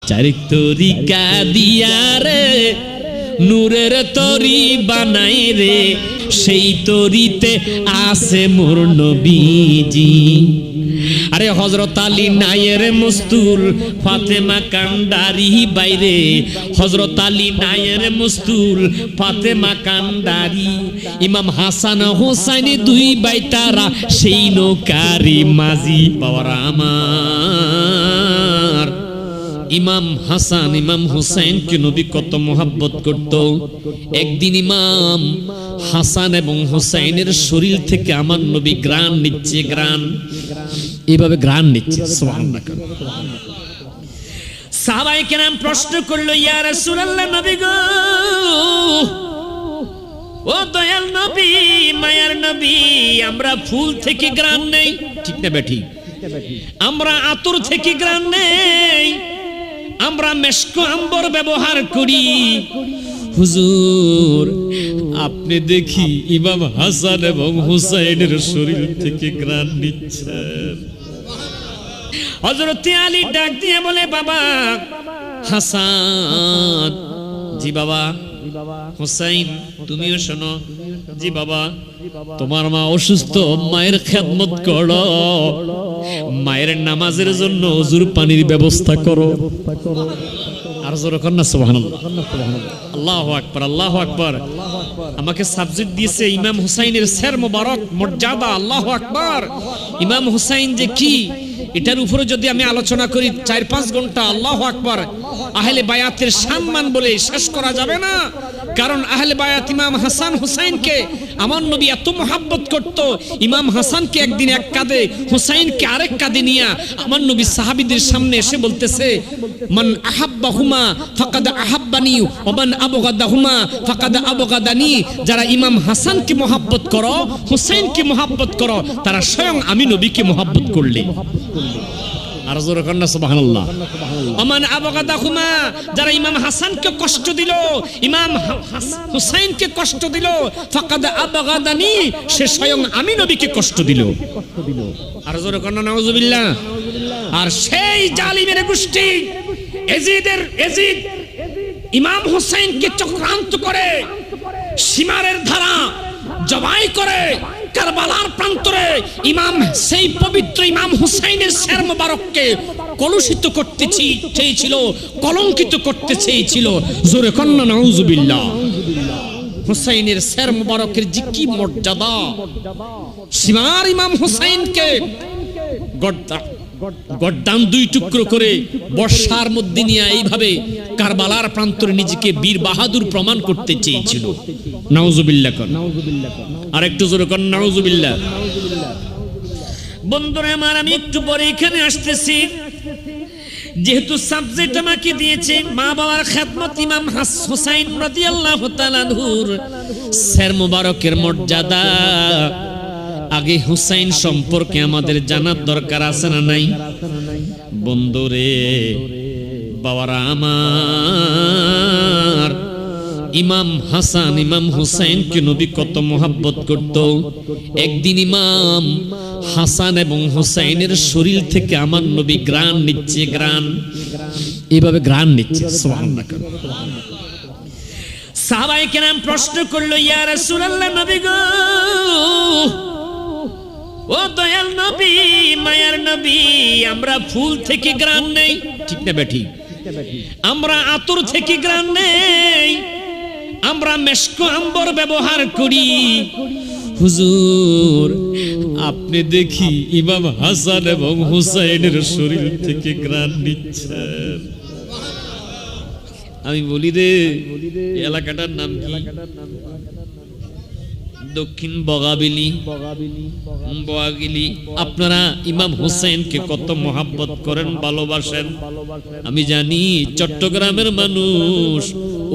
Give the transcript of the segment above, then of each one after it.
চারিক তরিকা দিয়া রে নূরের তরি বানাই রে, সেই তরিতে আছে মোর নবীজি। আরে হযরত আলী নায়ের মুস্তুল, ফাতেমা কান্ডারি বাইরে, হযরত আলী নায়ের মুস্তুল, ফাতেমা কান্ডারি, ইমাম হাসান হোসাইন দুই বাইতারা সেই নৌকারি মাঝি পাওয়ার আমার। ইমাম হাসান ইমাম হুসাইনকে নবী কত মোহাব্বত করত। একদিন ইমাম হাসান এবং হুসাইনের শরীর থেকে আমার নবী গ্রাণ নিচ্ছে, গ্রাণ এইভাবে গ্রাণ নিচ্ছে। সুবহানাল্লাহ। সাহাবায়ে কেরাম প্রশ্ন করলো, ইয়া রাসূলুল্লাহ, নবী গো, ও দয়াল নবী, মায়ার নবী, আমরা ফুল থেকে গ্রাণ নেই, ঠিক না বেঠি? আমরা আতর থেকে গ্রাণ নেই, আমরা মেশক আম্বর ব্যবহার করি। হুজুর, আপনি দেখি ইমাম হাসান এবং হুসাইনের শরীর থেকে গ্রাণ নিচ্ছেন। হযরত আলী ডাক দিয়ে বলে, বাবা হাসান। জি বাবা। হুসাইন, তুমিও শোনো। জি বাবা। তোমার মা অসুস্থ, মায়ের খেদমত করো, মায়ের নামাজের জন্য ওযুর পানির ব্যবস্থা করো। আর জোরে কর না সুবহানাল্লাহ। আল্লাহু আকবার, আল্লাহু আকবার। আমাকে সাবজেক্ট দিয়েছে ইমাম হুসাইনের সের মোবারক মর্যাদা। আল্লাহু আকবার। ইমাম হুসাইন যে কি, এটার উপরে যদি আমি আলোচনা করি 4-5 ঘন্টা, আল্লাহু আকবার। আহলে বায়াতের সম্মান বলে শেষ করা যাবে না। কারণ আহলে বায়াত ইমাম হাসান হুসাইনকে আমার নবী এত মোহাব্বত করত, ইমাম হাসানকে একদিন এক কাঁধে, হুসাইনকে আরেক কাঁধে নিয়ে আমার নবী সাহাবীদের সামনে এসে বলতেছে, মান আহাব্বাহুমা ফাকাদ আহাব্বানি ওয়া মান আবগাদাহুমা ফাকাদ আবগাদানি। যারা ইমাম হাসানকে মোহাব্বত করো, হুসাইনকে মোহাব্বত করো, তারা স্বয়ং আমি নবীকে মোহাব্বত করলে। আর জোরে কর না সুবহানাল্লাহ। ওমান আবগাদাহুমা, যারা ইমাম হাসানকে কষ্ট দিল, ইমাম হুসাইনকে কষ্ট দিল, ফাকাদ আবগাদানি, সে স্বয়ং আমি নবীকে কষ্ট দিল। আর জোরে কর না নাউজুবিল্লাহ। আর সেই জালিমের গোষ্ঠী এজিদ ইমাম হুসাইনকে চক্রান্ত করে সীমারের ধারা জবাই করে কারবালার প্রান্তরে ইমাম, সেই পবিত্র ইমাম হুসাইনের শের মোবারককে কলুষিত করতে চেয়েছিল, কলঙ্কিত করতে চেয়েছিল। জোরে কন্না নাউজুবিল্লাহ। হুসাইনের শের মোবারকের যে কি মর্যাদা! সীমার ইমাম হুসাইনকে গর্দান 2 টুকরো করে বর্ষার মধ্যে নিয়ে এইভাবে কারবালার প্রান্তরে নিজেকে বীর বাহাদুর প্রমাণ করতে চেয়েছিল। নাউজুবিল্লাহ কর। আর একটু জোরে কর নাউজুবিল্লাহ। বন্ধুরা আমার, আমি একটু পরে এখানে আসতেছি। যেহেতু সাবজেক্ট আমাকে দিয়েছে মা বাবার খেদমত, ইমাম হুসাইন রাদিয়াল্লাহু তাআলা আনহুর শের মোবারকের মর্যাদা, আগে হুসাইন সম্পর্কে আমাদের জানার দরকার আছে না নাই? বন্ধুরে, বাবারা আমার, ইমাম হাসান ইমাম হুসাইনকে নবী কত মোহাব্বত করত। একদিন ইমাম হাসান এবং হুসাইনের শরীর থেকে আমার নবী গ্রাণ নিচ্ছে, গ্রাণ এইভাবে গ্রাণ নিচ্ছে। সুবহানাল্লাহ। সাহাবায়ে কেরাম প্রশ্ন করলো, ইয়া রাসূলুল্লাহ, নবী গো, ও দয়াল নবী, মায়ার নবী, আমরা ফুল থেকে গ্রাণ নেই, ঠিক না বেঠি? আমরা আতর থেকে গ্রাণ নেই, আমরা মেশক আম্বর ব্যবহার করি। হুজুর, আপনি দেখি ইমাম হাসান এবং হুসাইনের শরীর থেকে গ্রাণ নিচ্ছেন। আমি বলি রে, এলাকাটার নাম কি? দক্ষিণ বগাবিলি। আপনারা ইমাম হুসাইনকে কত মোহাব্বত করেন, ভালোবাসেন। আমি জানি চট্টগ্রামের মানুষ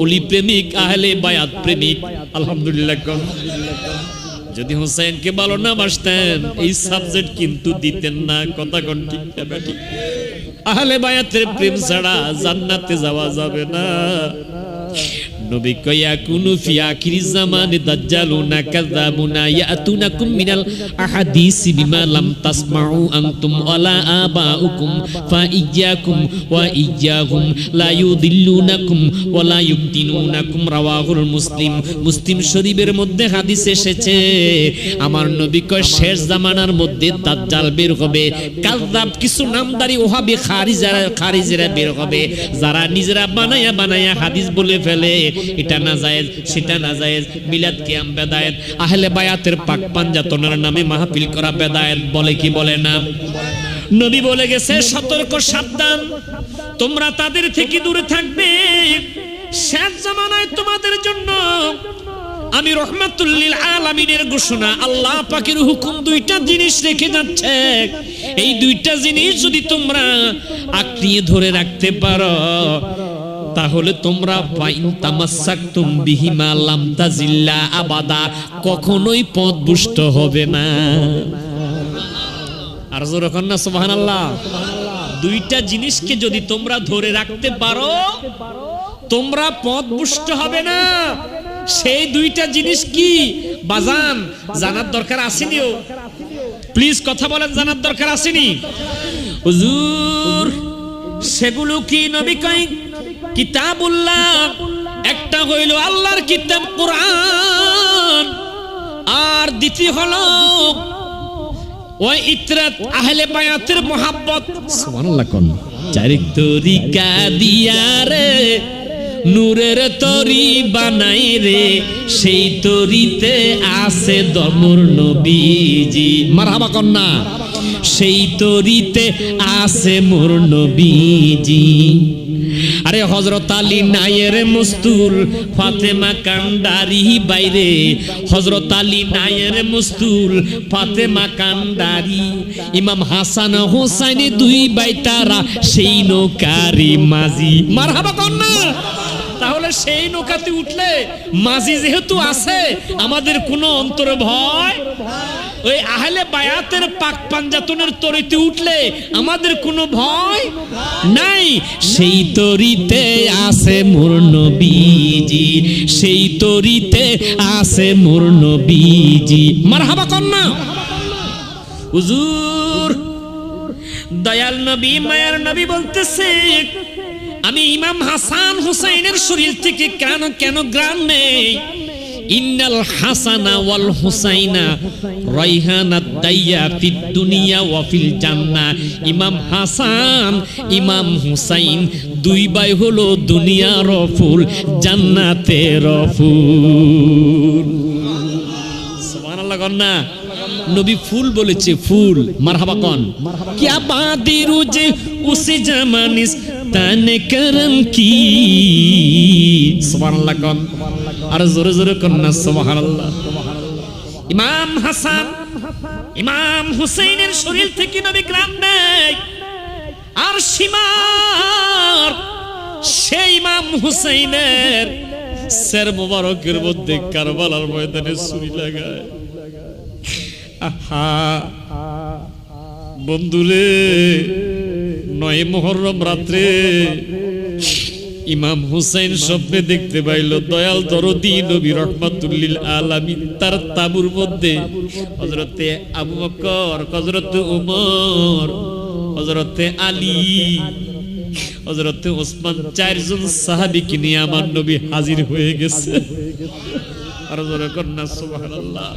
ওলি প্রেমিক, আহলে বায়াত প্রেমিক। আলহামদুলিল্লাহ। যদি হুসাইনকে ভালো না বাসতেন এই সাবজেক্ট কিন্তু দিতেন না। কথা কোন ঠিক না ঠিক? আহলে বায়াতের প্রেম ছাড়া জান্নাতে যাওয়া যাবে না। নবী কয়া কুনু ফি আখিরিজ জামানে দাজ্জালুনা কাযাবুনা ইয়াতুনাকুম মিনাল আহাদিসি বিমা লাম তাসমাউ আনতুম ওয়ালা আবাউকুম ফাইয়্যাকুম ওয়া ইয়্যাহুম লা ইউদিল্লুনাকুম ওয়ালা ইফতিনুনাকুম রাওয়াহুল মুসলিম। মুসলিম শরীফের মধ্যে হাদিস এসেছে আমার নবী কয় শেষ জামানার মধ্যে দাজ্জাল বের হবে, কাযযাব কিছু নামদারি ওহাবি খারিজেরা বের হবে, যারা নিজেরা বানায়া হাদিস বলে ফেলে এটা না জায়েজ সেটা না জায়েজ, মিলাদ কিয়াম বেদায়েত, আহলে বায়াতের পাক পাঞ্জাতনের নামে মাহফিল করা বেদায়েত, বলে কি বলে না? নবী বলে গেছে সতর্ক সাবধান, তোমরা তাদের থেকে দূরে থাকবে। শেষ জামানায় তোমাদের জন্য আমি রহমাতুল লিল আলামিনের ঘোষণা, আল্লাহ পাকের হুকুম দুইটা জিনিস রেখে যাচ্ছে। এই দুইটা জিনিস যদি তোমরা আঁকড়িয়ে ধরে রাখতে পারো তাহলে তোমরা ফাইন তামাসসাকতুম বিহিমা লাম তাজিল্লা আবাদা, কখনোই পথভ্রষ্ট হবে না। আর জোরে কর না সুবহানাল্লাহ। দুইটা জিনিসকে যদি তোমরা ধরে রাখতে পারো তোমরা পথভ্রষ্ট হবে না। সেই দুইটা জিনিস কি বাজান? জানার দরকার আসেনিও? প্লিজ কথা বলেন, জানার দরকার আসেনি? হুজুর সেগুলো কি? নবী কয় কিতাবুল্লাহ, একটা হইল আল্লাহর কিতাব কোরআন, আর দ্বিতীয় হলো ওই ইতরাত আহলে বায়াতের মোহাব্বত। সুবহানাল্লাহ কোন চারিক তরিকা দিয়া রে নূরের তরি বানাই রে, সেই তরিতে আছে দমর নবীজি। মারহাবা কন্যা, সেই তরিতে আছে মোর নবীজি। আরে হযরত আলী নায়ের মুস্তুল, ফাতেমা কান্ডারি বাইরে, হযরত আলী নায়ের মুস্তুল, ফাতেমা কান্ডারি, ইমাম হাসান হোসাইন দুই ভাই তারা সেই নৌকারি মাঝি। মারহাবা কন্যা। তাহলে সেই নৌকাতে উঠলে মাঝি যেহেতু আছে আমাদের কোনো অন্তরে ভয়, ওই আহলে বায়াতের পাক পাঞ্জাতনের তরিতে উঠলে আমাদের কোনো ভয় নাই। সেই তরিতে আছে মোর নবীজি, সেই তরিতে আছে মোর নবীজি। মারহাবা কন্যা। হুজুর দয়াল নবী মায়ার নবী বলতেছে আমি ইমাম হাসান হুসাইনের শরীর থেকে কেন গ্রাম নেই? ইন্নাল হাসানা ওয়াল হুসাইনা রাইহানাত দাইয়া ফিদ দুনিয়া ওয়া ফিল জান্নাহ। ইমাম হাসান ইমাম হুসাইন দুই ভাই হলো দুনিয়ার ফুল, জান্নাতের ফুল। সুবহানাল্লাহ কন্যা। নবী ফুল বলেছে, ফুল। মারহাবা কন। क्या बादिरु जे उस जमानिस ताने करम की। सुबहानाल्लाह कन। আর জোরে জোরে কন না সুবহানাল্লাহ। ইমাম হাসান ইমাম হুসাইনের শরীর থেকে নবী গ্রাম নেয়, আর সীমার সেই ইমাম হুসাইনের সের মোবারকের মধ্যে কারবালার ময়দানে ছুরি লাগায়। আহা বন্ধুরে, 9 মুহররম রাত্রে ইমাম হুসাইন স্বপ্নে দেখতে পাইল দয়াল দরদি নবী রহমাতুল লিল আলামিন তার তাবুর মধ্যে হযরতে আবু বকর, হযরতে ওমর, হযরতে আলী, হযরতে ওসমান, 4 জন সাহাবীকে নিয়ে আমার নবী হাজির হয়ে গেছে। আর জোরে কন্যা সুবহানাল্লাহ।